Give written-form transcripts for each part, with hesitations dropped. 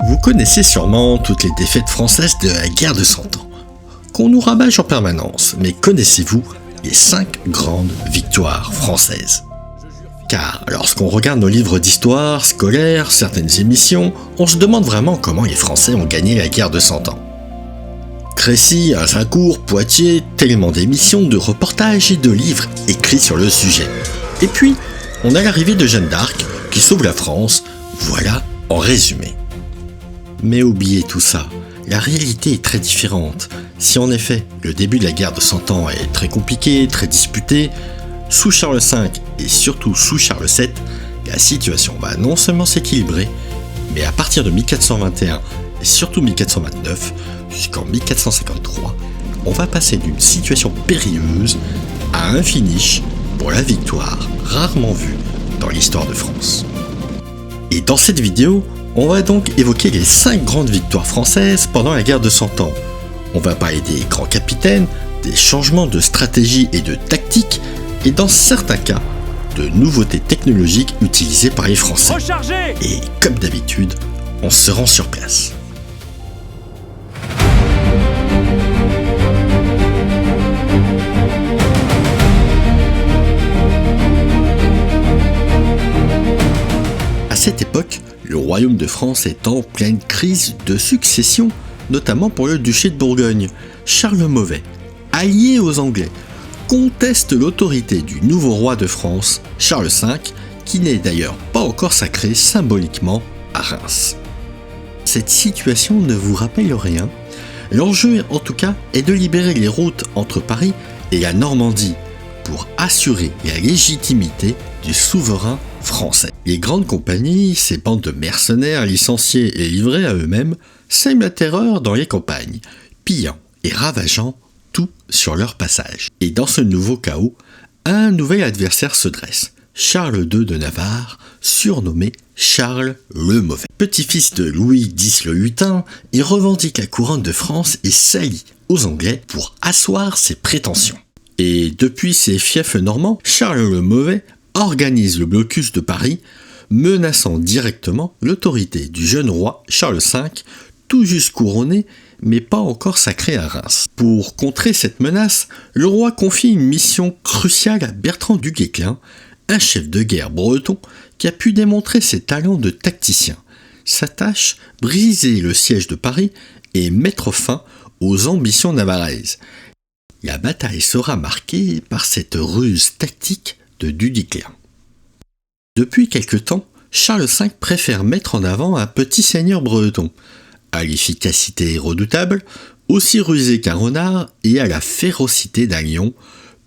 Vous connaissez sûrement toutes les défaites françaises de la guerre de 100 ans, qu'on nous rabâche en permanence, mais connaissez-vous les 5 grandes victoires françaises? Car lorsqu'on regarde nos livres d'histoire scolaire, certaines émissions, on se demande vraiment comment les Français ont gagné la guerre de 100 ans. Crécy, Azincourt, Poitiers, tellement d'émissions, de reportages et de livres écrits sur le sujet. Et puis, on a l'arrivée de Jeanne d'Arc qui sauve la France, voilà en résumé. Mais oubliez tout ça, la réalité est très différente. Si en effet, le début de la guerre de 100 ans est très compliqué, très disputé, sous Charles V et surtout sous Charles VII, la situation va non seulement s'équilibrer, mais à partir de 1421 et surtout 1429, jusqu'en 1453, on va passer d'une situation périlleuse à un finish pour la victoire rarement vue dans l'histoire de France. Et dans cette vidéo, on va donc évoquer les 5 grandes victoires françaises pendant la guerre de 100 ans. On va parler des grands capitaines, des changements de stratégie et de tactique, et dans certains cas, de nouveautés technologiques utilisées par les Français. Rechargez ! Et comme d'habitude, on se rend sur place. À cette époque, le royaume de France est en pleine crise de succession, notamment pour le duché de Bourgogne. Charles le Mauvais, allié aux Anglais, conteste l'autorité du nouveau roi de France, Charles V, qui n'est d'ailleurs pas encore sacré symboliquement à Reims. Cette situation ne vous rappelle rien? L'enjeu en tout cas est de libérer les routes entre Paris et la Normandie pour assurer la légitimité du souverain français. Les grandes compagnies, ces bandes de mercenaires licenciés et livrés à eux-mêmes, sèment la terreur dans les campagnes, pillant et ravageant tout sur leur passage. Et dans ce nouveau chaos, un nouvel adversaire se dresse, Charles II de Navarre, surnommé Charles le Mauvais. Petit-fils de Louis X le Hutin, il revendique la couronne de France et s'allie aux Anglais pour asseoir ses prétentions. Et depuis ses fiefs normands, Charles le Mauvais organise le blocus de Paris, menaçant directement l'autorité du jeune roi Charles V, tout juste couronné, mais pas encore sacré à Reims. Pour contrer cette menace, le roi confie une mission cruciale à Bertrand du Guesclin, un chef de guerre breton qui a pu démontrer ses talents de tacticien. Sa tâche, briser le siège de Paris et mettre fin aux ambitions navarraises. La bataille sera marquée par cette ruse tactique de du Guesclin. Depuis quelque temps, Charles V préfère mettre en avant un petit seigneur breton, à l'efficacité redoutable, aussi rusé qu'un renard et à la férocité d'un lion,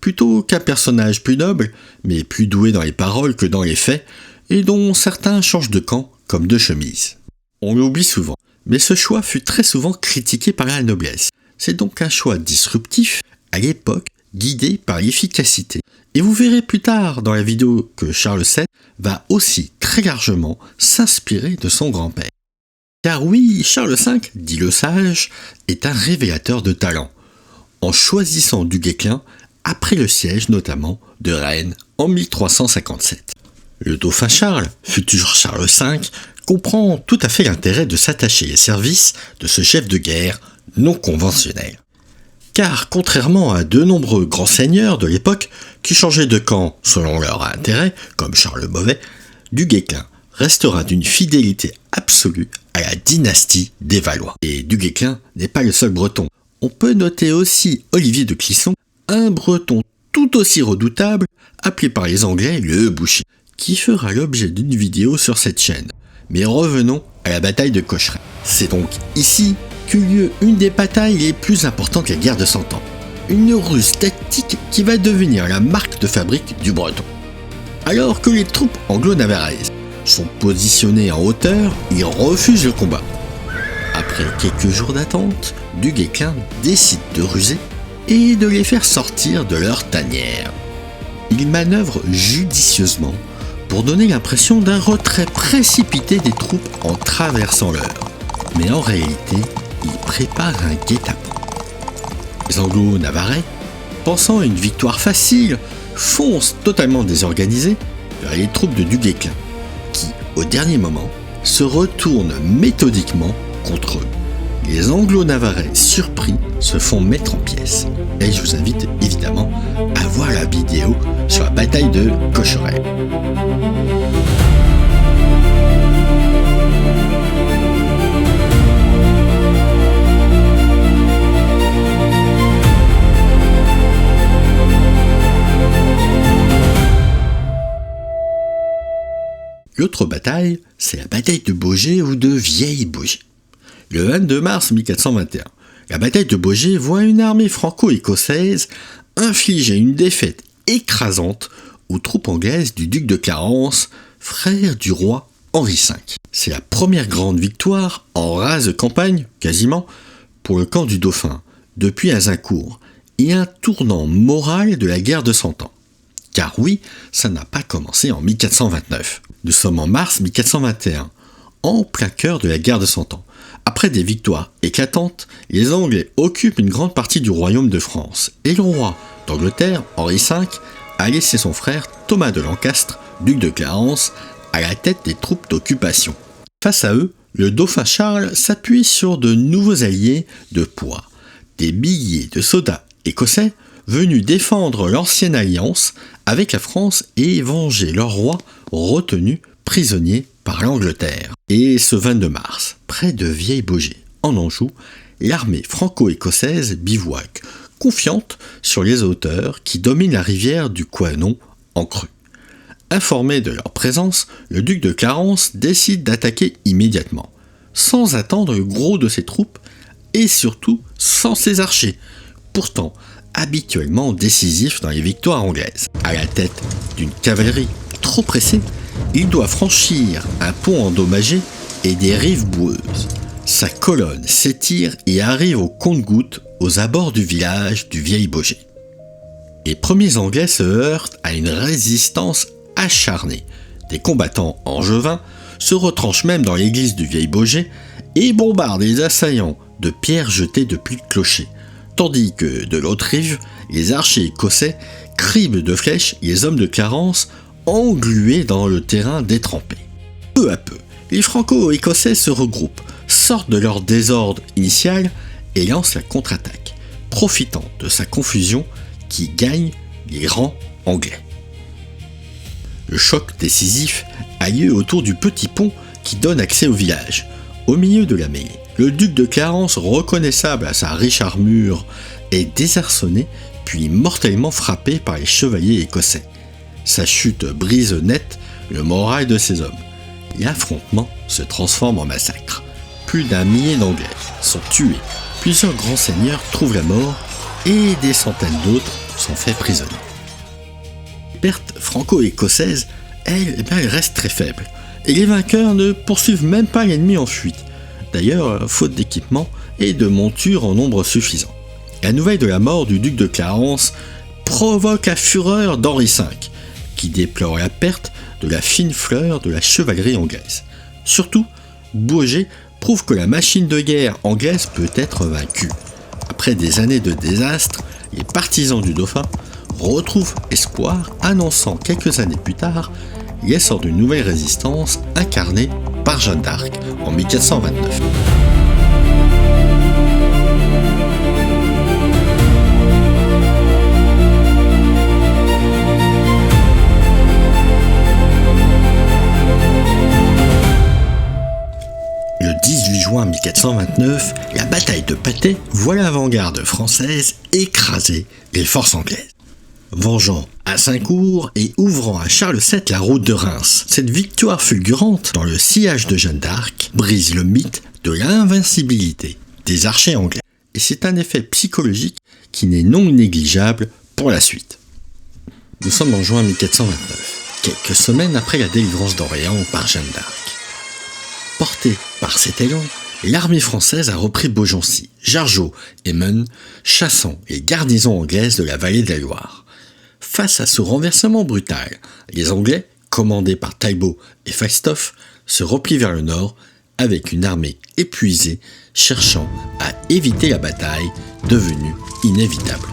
plutôt qu'un personnage plus noble, mais plus doué dans les paroles que dans les faits, et dont certains changent de camp comme de chemise. On l'oublie souvent, mais ce choix fut très souvent critiqué par la noblesse. C'est donc un choix disruptif, à l'époque, guidé par l'efficacité. Et vous verrez plus tard dans la vidéo que Charles VII va aussi très largement s'inspirer de son grand-père. Car oui, Charles V, dit le sage, est un révélateur de talent, en choisissant du Guesclin après le siège notamment de Rennes en 1357. Le dauphin Charles, futur Charles V, comprend tout à fait l'intérêt de s'attacher les services de ce chef de guerre non conventionnel. Car contrairement à de nombreux grands seigneurs de l'époque qui changeaient de camp selon leur intérêt, comme Charles le Mauvais, du Guesclin restera d'une fidélité absolue à la dynastie des Valois. Et du Guesclin n'est pas le seul breton. On peut noter aussi Olivier de Clisson, un breton tout aussi redoutable, appelé par les Anglais le Boucher, qui fera l'objet d'une vidéo sur cette chaîne. Mais revenons à la bataille de Cocherel. C'est donc ici qu'eut lieu une des batailles les plus importantes de la guerre de 100 ans. Une ruse tactique qui va devenir la marque de fabrique du breton. Alors que les troupes anglo-navarraises sont positionnées en hauteur, ils refusent le combat. Après quelques jours d'attente, du Guesclin décide de ruser et de les faire sortir de leur tanière. Il manœuvre judicieusement pour donner l'impression d'un retrait précipité des troupes en traversant l'Eure. Mais en réalité, il prépare un guet-apens. Les Anglo-Navarrais, pensant à une victoire facile, foncent totalement désorganisés vers les troupes de du Guesclin, qui, au dernier moment, se retourne méthodiquement contre eux. Les Anglo-Navarrais, surpris, se font mettre en pièces. Et je vous invite évidemment à voir la vidéo sur la bataille de Cocherel. L'autre bataille, c'est la bataille de Baugé ou de Vieille-Baugé. Le 22 mars 1421, la bataille de Baugé voit une armée franco-écossaise infliger une défaite écrasante aux troupes anglaises du duc de Clarence, frère du roi Henri V. C'est la première grande victoire en rase campagne, quasiment, pour le camp du Dauphin, depuis Azincourt, et un tournant moral de la guerre de Cent Ans. Car oui, ça n'a pas commencé en 1429. Nous sommes en mars 1421, en plein cœur de la guerre de Cent Ans. Après des victoires éclatantes, les Anglais occupent une grande partie du royaume de France, et le roi d'Angleterre, Henri V, a laissé son frère Thomas de Lancastre, duc de Clarence, à la tête des troupes d'occupation. Face à eux, le dauphin Charles s'appuie sur de nouveaux alliés de poids, des billets de soldats écossais venus défendre l'ancienne alliance avec la France et venger leur roi retenu prisonnier par l'Angleterre. Et ce 22 mars, près de Vieille-Baugé, en Anjou, l'armée franco-écossaise bivouaque, confiante sur les hauteurs qui dominent la rivière du Couesnon en crue. Informé de leur présence, le duc de Clarence décide d'attaquer immédiatement, sans attendre le gros de ses troupes et surtout sans ses archers, pourtant habituellement décisifs dans les victoires anglaises. À la tête d'une cavalerie trop pressée, il doit franchir un pont endommagé et des rives boueuses. Sa colonne s'étire et arrive au compte-gouttes aux abords du village du Vieille-Baugé. Les premiers Anglais se heurtent à une résistance acharnée. Des combattants angevins se retranchent même dans l'église du Vieille-Baugé et bombardent les assaillants de pierres jetées depuis le clocher, tandis que de l'autre rive, les archers écossais criblent de flèches les hommes de Clarence englués dans le terrain détrempé. Peu à peu, les franco-écossais se regroupent, sortent de leur désordre initial et lancent la contre-attaque, profitant de sa confusion qui gagne les rangs anglais. Le choc décisif a lieu autour du petit pont qui donne accès au village. Au milieu de la mêlée, le duc de Clarence, reconnaissable à sa riche armure, est désarçonné puis mortellement frappé par les chevaliers écossais. Sa chute brise net le moral de ses hommes. L'affrontement se transforme en massacre. Plus d'1 millier d'Anglais sont tués, plusieurs grands seigneurs trouvent la mort et des centaines d'autres sont faits prisonniers. Les pertes franco-écossaises, elles restent très faibles, et les vainqueurs ne poursuivent même pas l'ennemi en fuite. D'ailleurs, faute d'équipement et de montures en nombre suffisant. La nouvelle de la mort du duc de Clarence provoque la fureur d'Henri V, qui déplore la perte de la fine fleur de la chevalerie anglaise. Surtout, Baugé prouve que la machine de guerre anglaise peut être vaincue. Après des années de désastres, les partisans du dauphin retrouvent espoir, annonçant quelques années plus tard l'essor d'une nouvelle résistance incarnée par Jeanne d'Arc en 1429. Le 18 juin 1429, la bataille de Patay voit l'avant-garde française écraser les forces anglaises, vengeant Azincourt et ouvrant à Charles VII la route de Reims. Cette victoire fulgurante dans le sillage de Jeanne d'Arc brise le mythe de l'invincibilité des archers anglais. Et c'est un effet psychologique qui n'est non négligeable pour la suite. Nous sommes en juin 1429, quelques semaines après la délivrance d'Orléans par Jeanne d'Arc. Portée par cet élan, l'armée française a repris Beaugency, Jargeau et Meun, chassant les garnisons anglaises de la vallée de la Loire. Face à ce renversement brutal, les Anglais, commandés par Talbot et Falstaffe, se replient vers le nord avec une armée épuisée, cherchant à éviter la bataille devenue inévitable.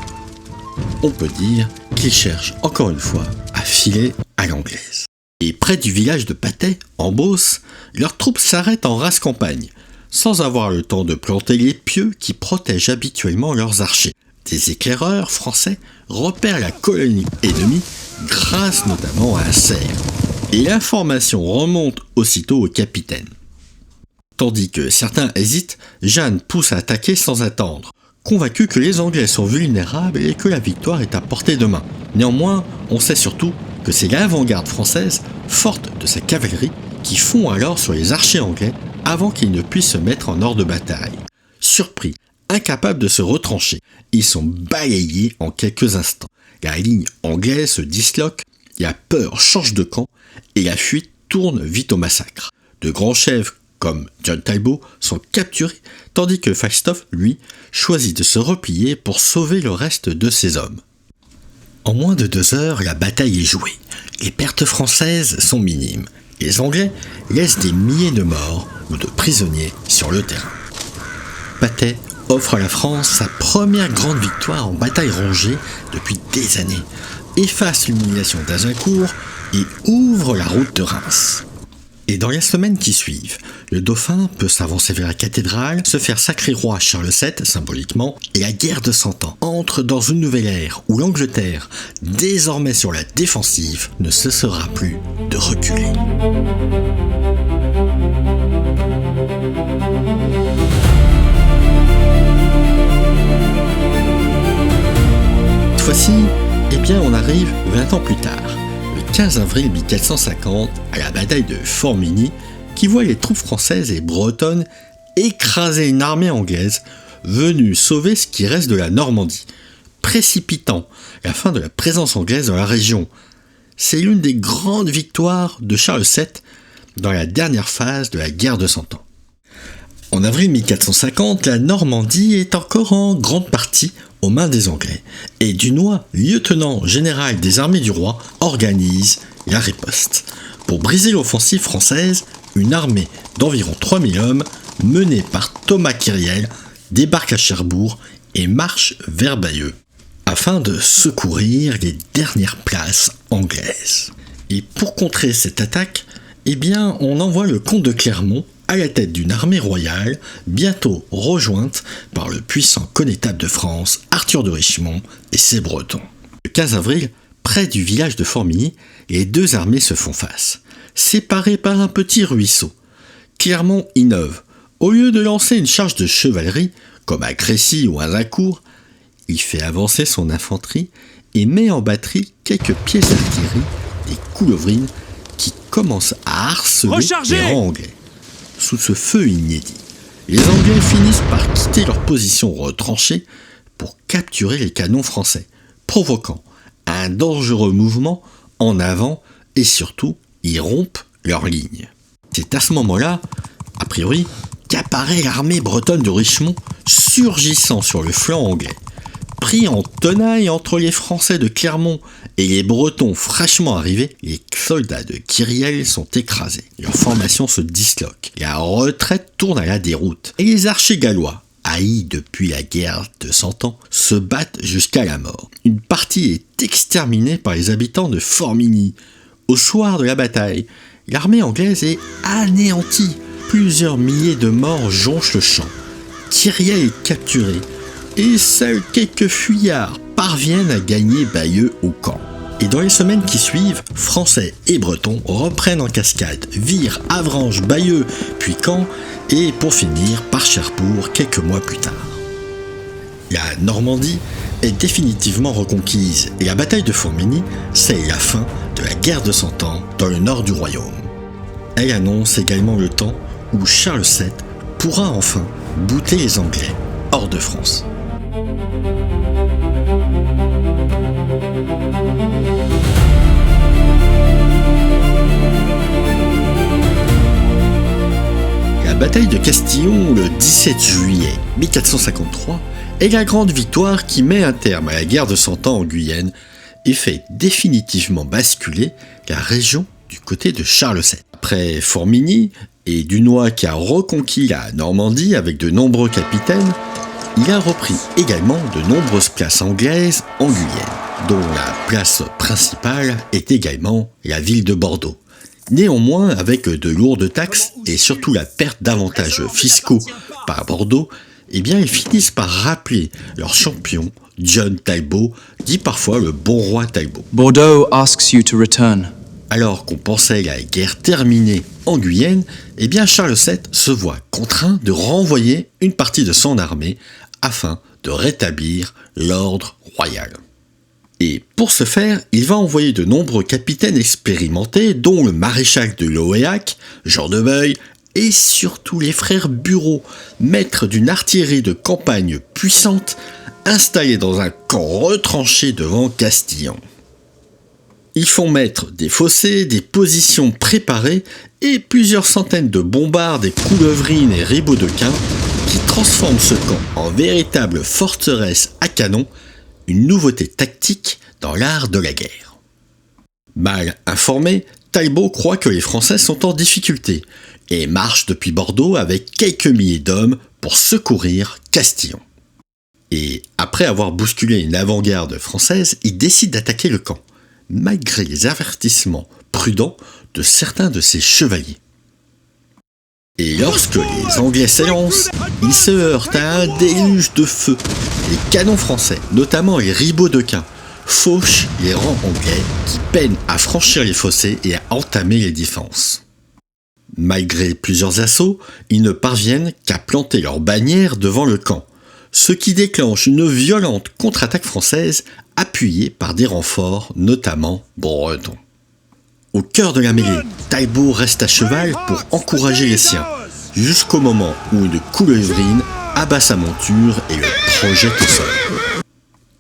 On peut dire qu'ils cherchent encore une fois à filer à l'anglaise. Et près du village de Patay, en Beauce, leurs troupes s'arrêtent en rase campagne, sans avoir le temps de planter les pieux qui protègent habituellement leurs archers. Des éclaireurs français repèrent la colonie ennemie grâce notamment à un cerf. Et l'information remonte aussitôt au capitaine. Tandis que certains hésitent, Jeanne pousse à attaquer sans attendre, convaincu que les Anglais sont vulnérables et que la victoire est à portée de main. Néanmoins, on sait surtout que c'est l'avant-garde française, forte de sa cavalerie, qui fond alors sur les archers anglais avant qu'ils ne puissent se mettre en ordre de bataille. Surpris, incapables de se retrancher, ils sont balayés en quelques instants. La ligne anglaise se disloque, la peur change de camp et la fuite tourne vite au massacre. De grands chefs comme John Talbot sont capturés, tandis que Falstaff, lui, choisit de se replier pour sauver le reste de ses hommes. En moins de 2 heures, la bataille est jouée. Les pertes françaises sont minimes. Les Anglais laissent des milliers de morts ou de prisonniers sur le terrain. Patay offre à la France sa première grande victoire en bataille rangée depuis des années, efface l'humiliation d'Azincourt et ouvre la route de Reims. Et dans les semaines qui suivent, le dauphin peut s'avancer vers la cathédrale, se faire sacrer roi Charles VII, symboliquement, et la guerre de 100 ans entre dans une nouvelle ère où l'Angleterre, désormais sur la défensive, ne cessera plus de reculer. Cette fois-ci, on arrive 20 ans plus tard. 15 avril 1450, à la bataille de Formigny, qui voit les troupes françaises et bretonnes écraser une armée anglaise venue sauver ce qui reste de la Normandie, précipitant la fin de la présence anglaise dans la région. C'est l'une des grandes victoires de Charles VII dans la dernière phase de la guerre de 100 ans. En avril 1450, la Normandie est encore en grande partie aux mains des Anglais, et Dunois, lieutenant général des armées du roi, organise la riposte. Pour briser l'offensive française, une armée d'environ 3000 hommes, menée par Thomas Kyriel, débarque à Cherbourg et marche vers Bayeux, afin de secourir les dernières places anglaises. Et pour contrer cette attaque, on envoie le comte de Clermont à la tête d'une armée royale, bientôt rejointe par le puissant connétable de France, Arthur de Richmond et ses Bretons. Le 15 avril, près du village de Formigny, les deux armées se font face, séparées par un petit ruisseau. Clermont innove. Au lieu de lancer une charge de chevalerie, comme à Crécy ou à Azincourt, il fait avancer son infanterie et met en batterie quelques pièces d'artillerie, des coulevrines, qui commencent à harceler les rangs anglais. Sous ce feu inédit, les Anglais finissent par quitter leur position retranchée pour capturer les canons français, provoquant un dangereux mouvement en avant et surtout, ils rompent leur ligne. C'est à ce moment-là, a priori, qu'apparaît l'armée bretonne de Richmond surgissant sur le flanc anglais. Pris en tenaille entre les Français de Clermont et les Bretons fraîchement arrivés, les soldats de Kyriel sont écrasés. Leur formation se disloque. La retraite tourne à la déroute. Et les archers gallois, haïs depuis la guerre de 100 ans, se battent jusqu'à la mort. Une partie est exterminée par les habitants de Formigny. Au soir de la bataille, l'armée anglaise est anéantie. Plusieurs milliers de morts jonchent le champ. Kyriel est capturé. Et seuls quelques fuyards parviennent à gagner Bayeux au camp. Et dans les semaines qui suivent, Français et Bretons reprennent en cascade Vire, Avranches, Bayeux, puis Caen, et pour finir par Cherbourg quelques mois plus tard. La Normandie est définitivement reconquise, et la bataille de Formigny, c'est la fin de la guerre de 100 ans dans le nord du royaume. Elle annonce également le temps où Charles VII pourra enfin bouter les Anglais hors de France. La bataille de Castillon le 17 juillet 1453 est la grande victoire qui met un terme à la guerre de 100 ans en Guyenne et fait définitivement basculer la région du côté de Charles VII. Après Formigny et Dunois qui a reconquis la Normandie avec de nombreux capitaines, il a repris également de nombreuses places anglaises en Guyenne, dont la place principale est également la ville de Bordeaux. Néanmoins, avec de lourdes taxes et surtout la perte d'avantages fiscaux par Bordeaux, eh bien ils finissent par rappeler leur champion, John Talbot, dit parfois le bon roi Talbot. Bordeaux asks you to return. Alors qu'on pensait la guerre terminée en Guyenne, eh bien Charles VII se voit contraint de renvoyer une partie de son armée afin de rétablir l'ordre royal. Et pour ce faire, il va envoyer de nombreux capitaines expérimentés, dont le maréchal de Loéac, Jean de Meuille, et surtout les frères Bureau, maîtres d'une artillerie de campagne puissante, installés dans un camp retranché devant Castillon. Ils font mettre des fossés, des positions préparées et plusieurs centaines de bombardes et coulevrines et ribauds de quin qui transforment ce camp en véritable forteresse à canon, une nouveauté tactique dans l'art de la guerre. Mal informé, Talbot croit que les Français sont en difficulté et marche depuis Bordeaux avec quelques milliers d'hommes pour secourir Castillon. Et après avoir bousculé une avant-garde française, il décide d'attaquer le camp, malgré les avertissements prudents de certains de ses chevaliers. Et lorsque les Anglais s'élancent, ils se heurtent à un déluge de feu. Les canons français, notamment les ribauds de quin, fauchent les rangs anglais qui peinent à franchir les fossés et à entamer les défenses. Malgré plusieurs assauts, ils ne parviennent qu'à planter leurs bannières devant le camp, ce qui déclenche une violente contre-attaque française appuyée par des renforts, notamment bretons. Au cœur de la mêlée, Talbot reste à cheval pour encourager les siens, jusqu'au moment où une coulevrine abat sa monture et le projette au sol.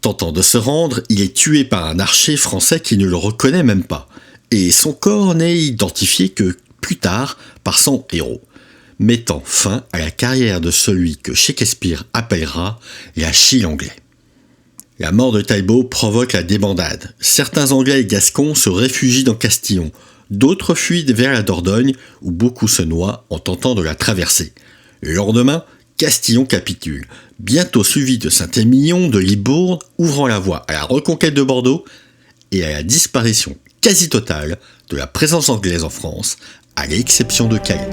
Tentant de se rendre, il est tué par un archer français qui ne le reconnaît même pas, et son corps n'est identifié que plus tard par son héros, mettant fin à la carrière de celui que Shakespeare appellera l'Achille anglais. La mort de Talbot provoque la débandade. Certains Anglais et Gascons se réfugient dans Castillon, d'autres fuient vers la Dordogne où beaucoup se noient en tentant de la traverser. Le lendemain, Castillon capitule, bientôt suivi de Saint-Émilion, de Libourne, ouvrant la voie à la reconquête de Bordeaux et à la disparition quasi totale de la présence anglaise en France, à l'exception de Calais.